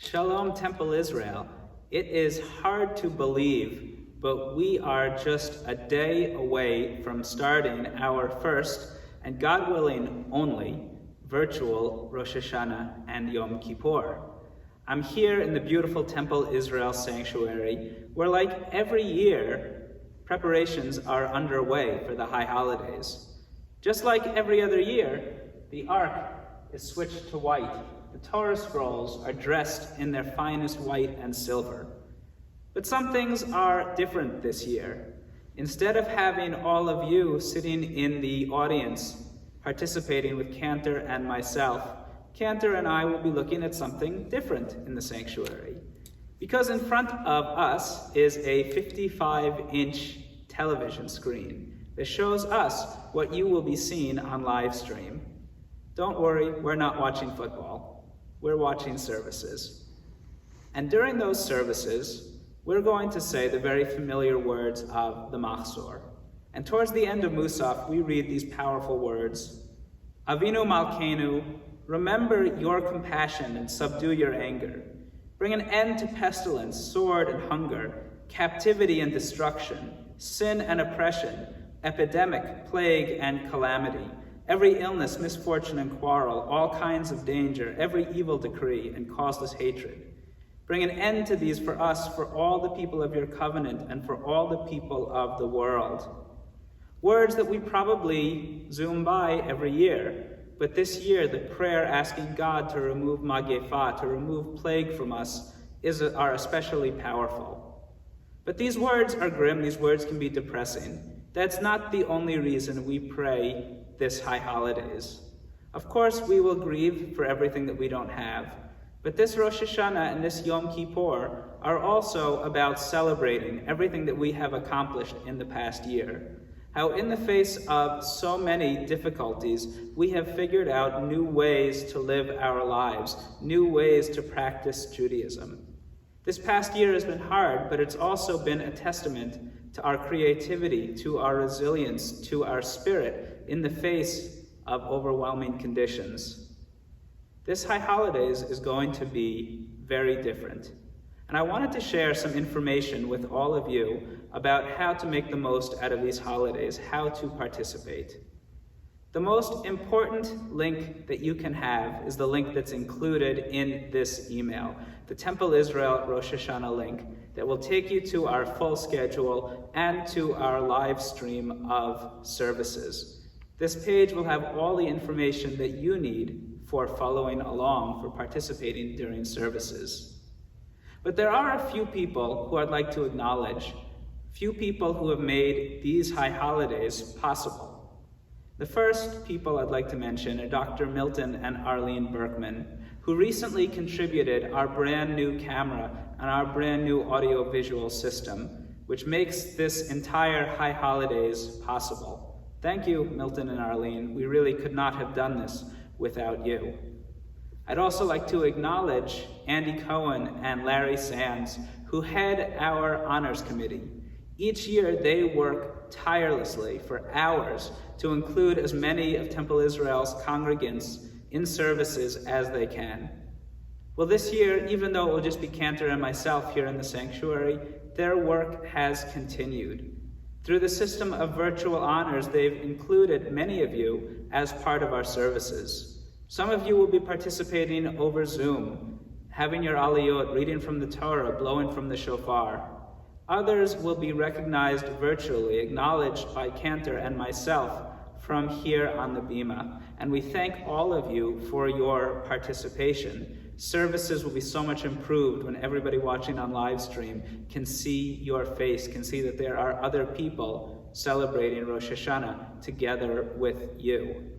Shalom, Temple Israel. It is hard to believe, but we are just a day away from starting our first, and God willing only, virtual Rosh Hashanah and Yom Kippur. I'm here in the beautiful Temple Israel sanctuary, where like every year, preparations are underway for the high holidays. Just like every other year, the Ark is switched to white. The Torah scrolls are dressed in their finest white and silver. But some things are different this year. Instead of having all of you sitting in the audience participating with Cantor and myself, Cantor and I will be looking at something different in the sanctuary. Because in front of us is a 55-inch television screen that shows us what you will be seeing on live stream. Don't worry, we're not watching football. We're watching services. And during those services, we're going to say the very familiar words of the Machzor. And towards the end of Musaf, we read these powerful words: Avinu Malkeinu, remember your compassion and subdue your anger. Bring an end to pestilence, sword and hunger, captivity and destruction, sin and oppression, epidemic, plague and calamity, every illness, misfortune, and quarrel, all kinds of danger, every evil decree, and causeless hatred. Bring an end to these for us, for all the people of your covenant, and for all the people of the world. Words that we probably zoom by every year, but this year the prayer asking God to remove Magefa, to remove plague from us, are especially powerful. But these words are grim, these words can be depressing. That's not the only reason we pray this high holidays. Of course, we will grieve for everything that we don't have, but this Rosh Hashanah and this Yom Kippur are also about celebrating everything that we have accomplished in the past year. How in the face of so many difficulties, we have figured out new ways to live our lives, new ways to practice Judaism. This past year has been hard, but it's also been a testament to our creativity, to our resilience, to our spirit in the face of overwhelming conditions. This high holidays is going to be very different. And I wanted to share some information with all of you about how to make the most out of these holidays, how to participate. The most important link that you can have is the link that's included in this email, the Temple Israel Rosh Hashanah link that will take you to our full schedule and to our live stream of services. This page will have all the information that you need for following along, for participating during services. But there are a few people who I'd like to acknowledge, few people who have made these high holidays possible. The first people I'd like to mention are Dr. Milton and Arlene Berkman, who recently contributed our brand new camera and our brand new audio-visual system, which makes this entire high holidays possible. Thank you, Milton and Arlene. We really could not have done this without you. I'd also like to acknowledge Andy Cohen and Larry Sands, who head our honors committee. Each year they work tirelessly for hours to include as many of Temple Israel's congregants in services as they can. Well, this year, even though it will just be Cantor and myself here in the sanctuary, their work has continued. Through the system of virtual honors, they've included many of you as part of our services. Some of you will be participating over Zoom, having your aliyot, reading from the Torah, blowing from the shofar. Others will be recognized virtually, acknowledged by Cantor and myself from here on the Bima. And we thank all of you for your participation. Services will be so much improved when everybody watching on live stream can see your face, can see that there are other people celebrating Rosh Hashanah together with you.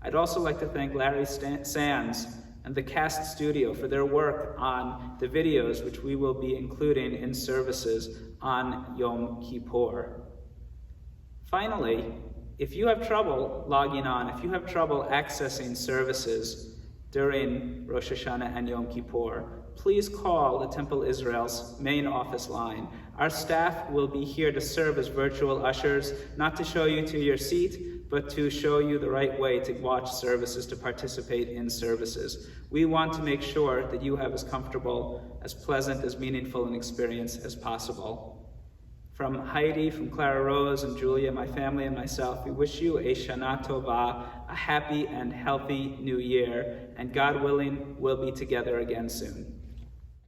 I'd also like to thank Larry Sands and the Cast Studio for their work on the videos which we will be including in services on Yom Kippur. Finally, if you have trouble logging on, if you have trouble accessing services during Rosh Hashanah and Yom Kippur, please call the Temple Israel's main office line. Our staff will be here to serve as virtual ushers, not to show you to your seat, but to show you the right way to watch services, to participate in services. We want to make sure that you have as comfortable, as pleasant, as meaningful an experience as possible. From Heidi, from Clara Rose and Julia, my family and myself, we wish you a Shana Tova, a happy and healthy new year, and God willing, we'll be together again soon.